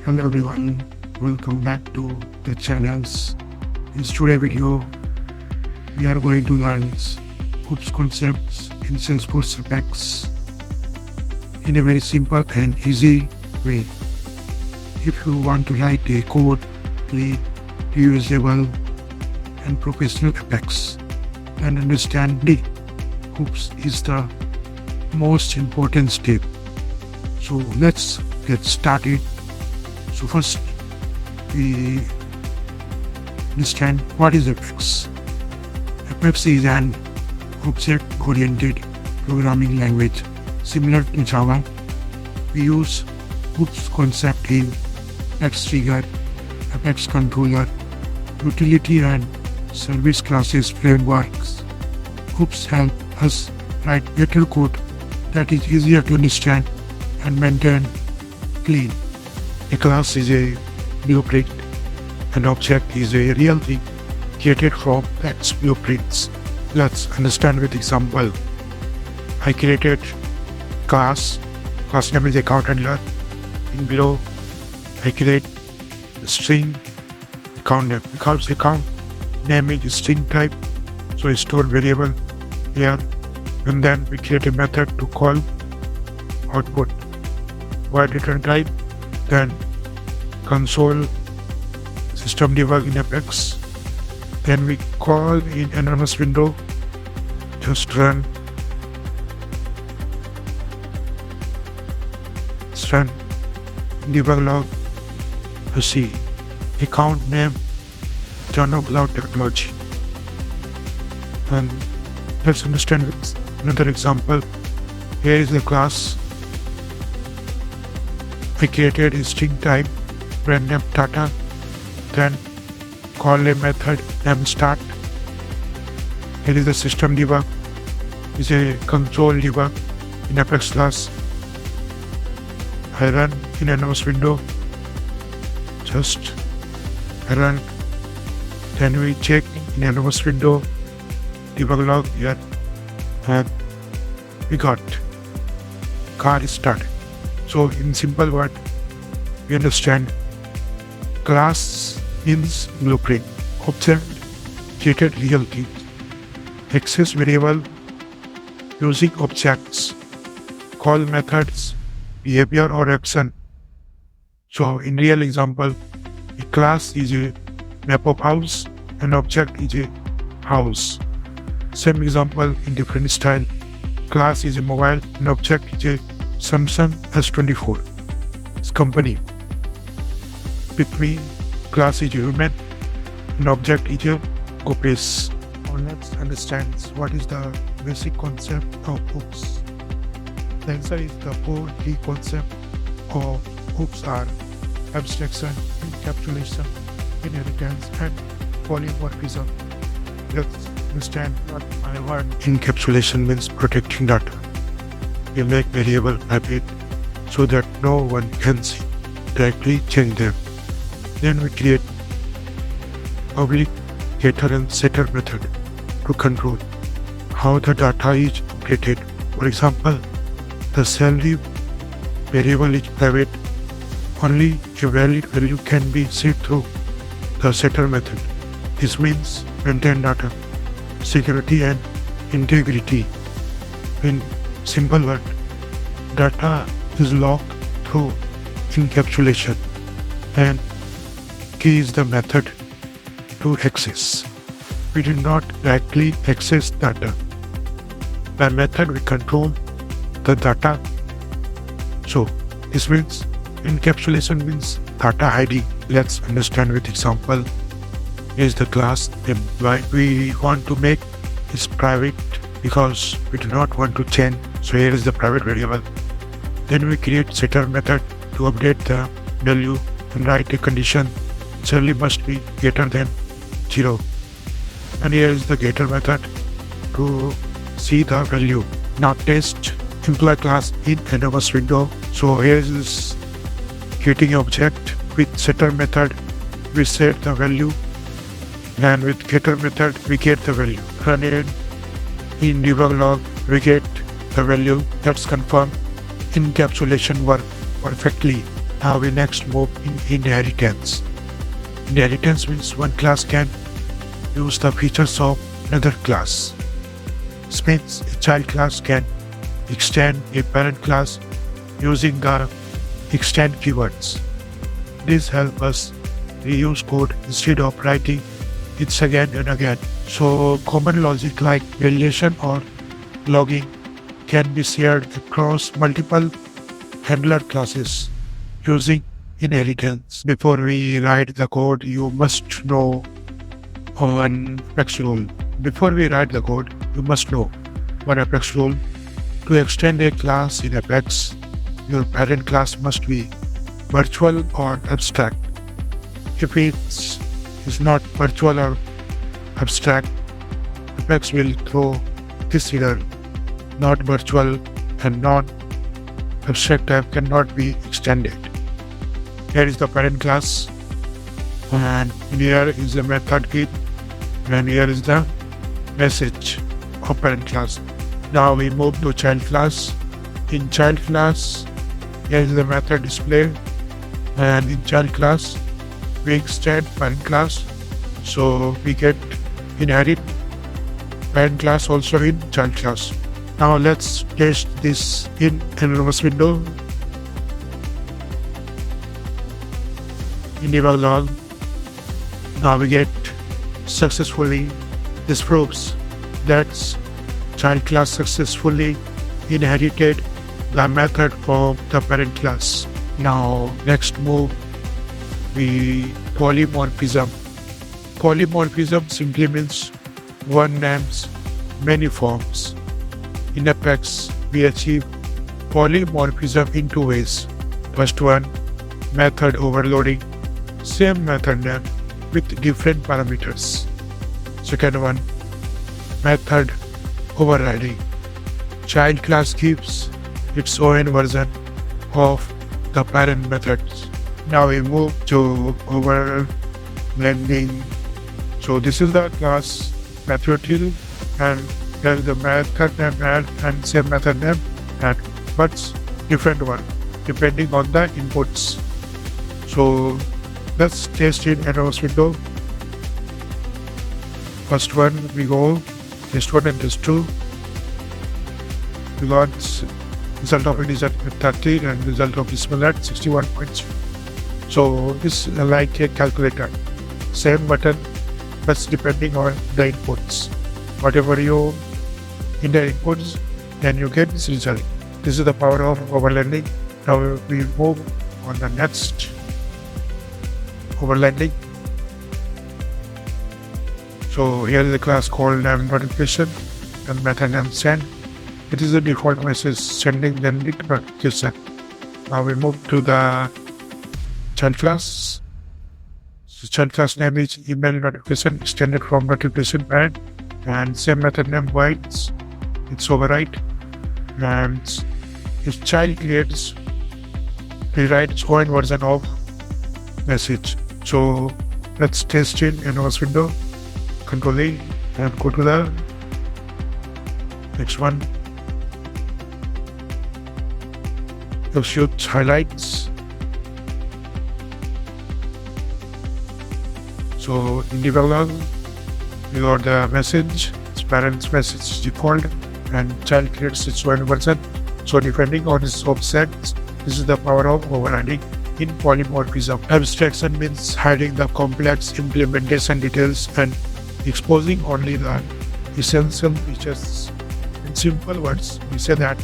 Hello everyone, welcome back to the channels. In today's video, we are going to learn OOPS concepts in Salesforce Apex in a very simple and easy way. If you want to write a code, please usable and professional Apex and understand the OOPS is the most important step. So let's get started. So first, we understand what is Apex. Apex is an object-oriented programming language similar to Java. We use OOPS concept in Apex Trigger, Apex Controller, Utility and Service Classes frameworks. OOPS help us write better code that is easier to understand and maintain clean. A class is a blueprint. An object is a real thing created from X blueprints. Let's understand with example. I created class name is account handler. In below, I create a string account name because account name is string type, so I store variable here, and then we create a method to call output void return type. Then console system debug in Apex. Then we call in anonymous window, just run debug log to see account name turn up cloud technology. And let's understand with another example. Here is the class I created a string type random data, then call a method name start. Here is the system debug, is a console debug in Apex class. I run in anonymous window, just I run, then we check in anonymous window debug log here, and we got car started. So in simple word, we understand class means blueprint, object created real things, access variable using objects, call methods, behavior or action. So in real example, a class is a map of house, an object is a house. Same example in different style. Class is a mobile, an object is a Samsung S24. It's company. Between class is a human, an object is a copies. Now let's understand what is the basic concept of OOPS. The answer is the four key concepts of OOPS are abstraction, encapsulation, inheritance, and polymorphism. Let's understand what my word encapsulation means: protecting data. We make variable private so that no one can see, directly change them. Then we create public getter and setter method to control how the data is updated. For example, the salary variable is private. Only a valid value can be set through the setter method. This means maintain data security and integrity. In simple word, data is locked through encapsulation, and key is the method to access. We do not directly access data. By method we control the data. So this means encapsulation means data hiding. Let's understand with example. Here's the class why we want to make is private because we do not want to change. So here is the private variable. Then we create setter method to update the value and write a condition. Salary must be greater than 0. And here is the getter method to see the value. Now test employee class in anonymous window. So here is this getting object with setter method. We set the value, and with getter method we get the value. And in debug log we get the value. That's confirmed encapsulation work perfectly. Now we next move in inheritance. Inheritance means one class can use the features of another class. This means a child class can extend a parent class using the extend keywords. This helps us reuse code instead of writing it again and again. So common logic like validation or logging can be shared across multiple handler classes using inheritance. Before we write the code, you must know one Apex rule. Before we write the code, you must know one Apex rule. To extend a class in Apex, your parent class must be virtual or abstract. If it is not virtual or abstract, Apex will throw this error. Not virtual and non-abstract type cannot be extended. Here is the parent class, and here is the method key, and here is the message of parent class. Now we move to child class. In child class, here is the method display, and in child class we extend parent class, so we get inherit parent class also in child class. Now let's test this in anonymous window. In debug log, now we get successfully. This proves that child class successfully inherited the method from the parent class. Now next move, we polymorphism. Polymorphism simply means one names many forms. In Apex, we achieve polymorphism in two ways. First one, method overloading, same method name with different parameters. Second one, method overriding. Child class keeps its own version of the parent methods. Now we move to overblending. So this is the class method hill, and there is the method name and same method name, and but different one depending on the inputs. So let's test in anonymous window. First one we go test 1 and test 2. We got result of it is at 30 and result of decimal at 61 points. So this is like a calculator. Same button, but depending on the inputs. Whatever you in the inputs, then you get this result. This is the power of overlanding. Now we move on the next overlanding. So here is the class called notification and method name send. It is the default message sending the notification. Now we move to the child class. So child class name is email notification extended from notification parent, and same method name voids its override, and if child creates rewrite its own version of message. So let's test in anonymous window. Control A and go to the next one. Shoot highlights. So in develop, we got the message, its parent's message default, and child creates its own version. So depending on its offset, this is the power of overriding in polymorphism. Abstraction means hiding the complex implementation details and exposing only the essential features. In simple words, we say that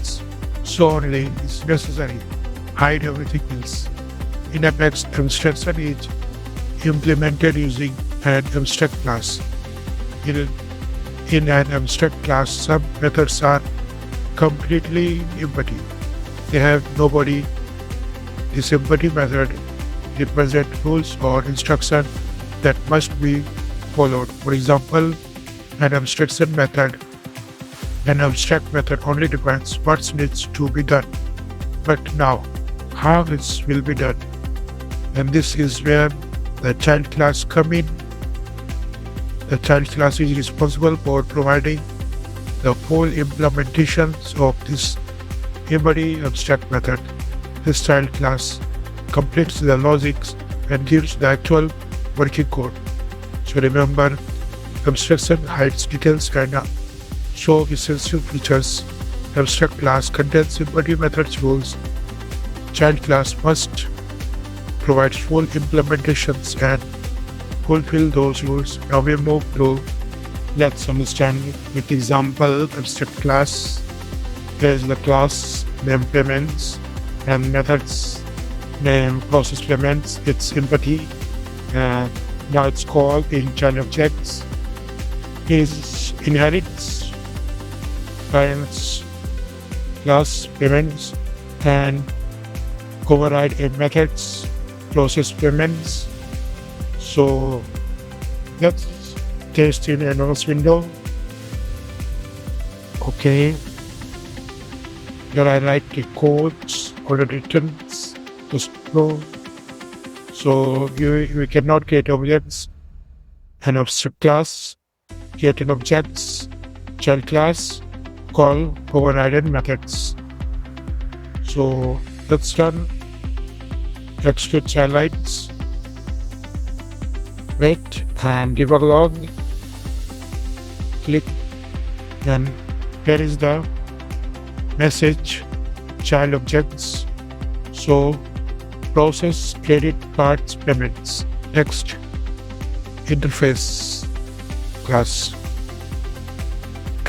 so only is necessary. Hide everything else. In Apex, abstraction is implemented using an abstract class. In an abstract class, some methods are completely empty. They have no body. This empty method represents rules or instructions that must be followed. For example, an abstract method only defines what needs to be done. But now, how this will be done? And this is where the child class come in. The child class is responsible for providing the full implementations of this embody abstract method. This child class completes the logics and gives the actual working code. So remember, abstraction hides details and show essential features. Abstract class contains imperative methods rules. Child class must provide full implementations and fulfill those rules. Now we move to let's understand with example abstract class. There is the class name payments and methods name process payments. It's empathy. Now it's called in child objects. Is inherits parents class payments and override in methods process payments. So let's test in anonymous window. Okay. Here I write the codes or the returns to flow. So we cannot create objects. An abstract class, create an objects, child class, call overridden methods. So let's run execute child lines. Wait and debug log. Click, and here is the message child objects. So process credit cards payments. Next, interface class.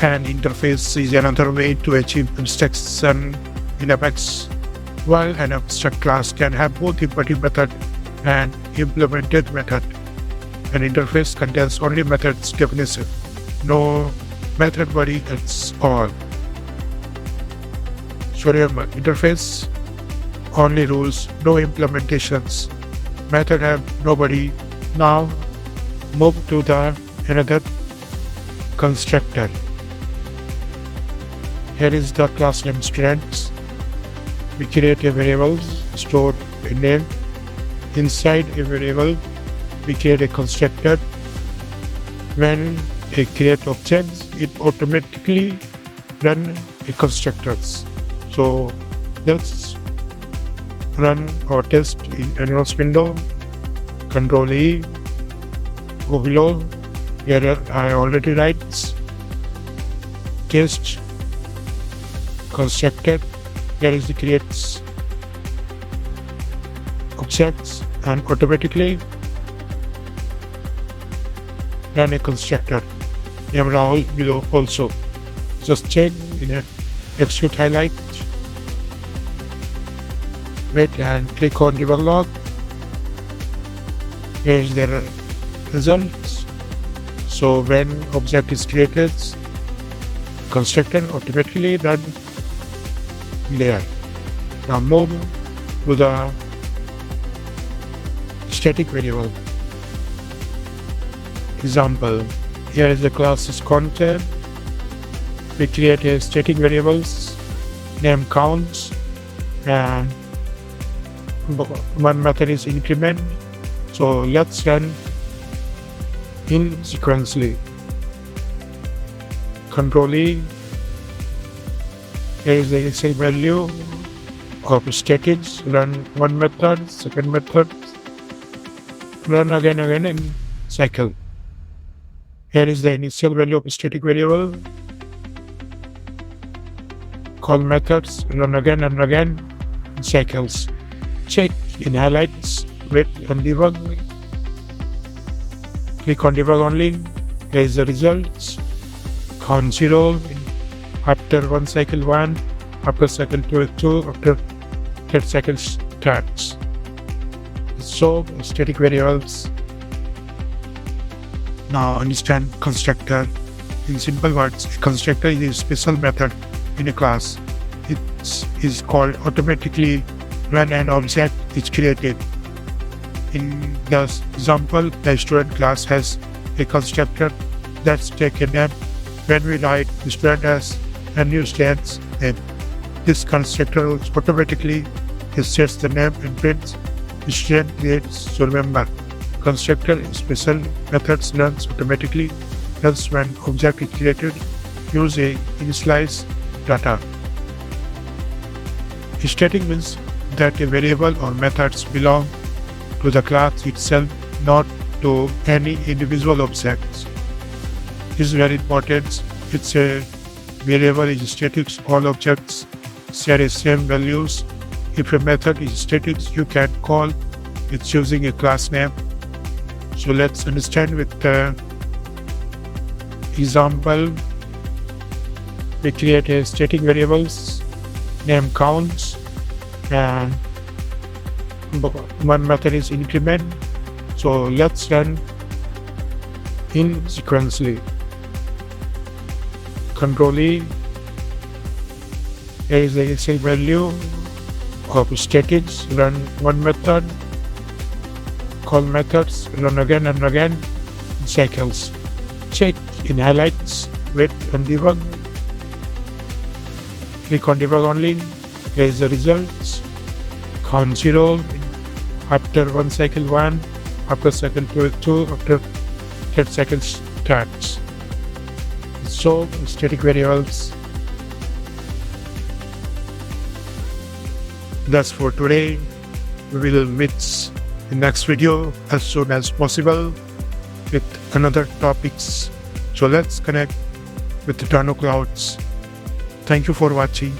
An interface is another way to achieve abstraction in Apex. While an abstract class can have both imperative method and implemented method, an interface contains only methods definition, no method body at all. So remember, interface only rules, no implementations. Method have nobody. Now move to the another constructor. Here is the class name students. We create a variable stored in name. Inside a variable, we create a constructor. When we create objects, it automatically run a constructors. So let's run our test in anonymous window. Control E. Go below. Here I already write test constructor. Here is the creates objects and automatically run a constructor. Now below also. Just check in a execute highlight. Wait and click on debug log. Here is the results. So when object is created, constructor automatically run there. Now move to the static variable. Example, here is the class is content. We create a static variables, name counts, and one method is increment. So let's run in sequentially. Control E. Here is the initial value of static. Run one method, second method, run again in cycle. Here is the initial value of static variable. Call methods, run again and again in cycles. Check in highlights, wait and debug. Click on debug only. Here is the results. Count 0 after one cycle 1, after cycle 2, after third cycle starts. So static variables. Now understand constructor. In simple words, a constructor is a special method in a class. It is called automatically when an object is created. In the example, the student class has a constructor that's taken name. When we write the student as a new student's name, this constructor automatically sets the name and prints the student creates. So remember, constructor special methods runs automatically. Thus, when object is created, use a initialize data. Static means that a variable or methods belong to the class itself, not to any individual objects. This is very important. It's a variable is static, all objects share the same values. If a method is static, you can call it using a class name. So let's understand with the example. We create a static variables, name counts, and one method is increment. So let's run in sequentially. Control E. Here is the initial value of statics. Run one method. Call methods. Run again and again in cycles. Check in highlights. Wait and debug. Click on debug only. Here is the results. Count 0 after one cycle 1, after cycle 2, after third cycle starts. So static variables. That's for today. We will meet in next video as soon as possible with another topics. So let's connect with the Tano Clouds. Thank you for watching.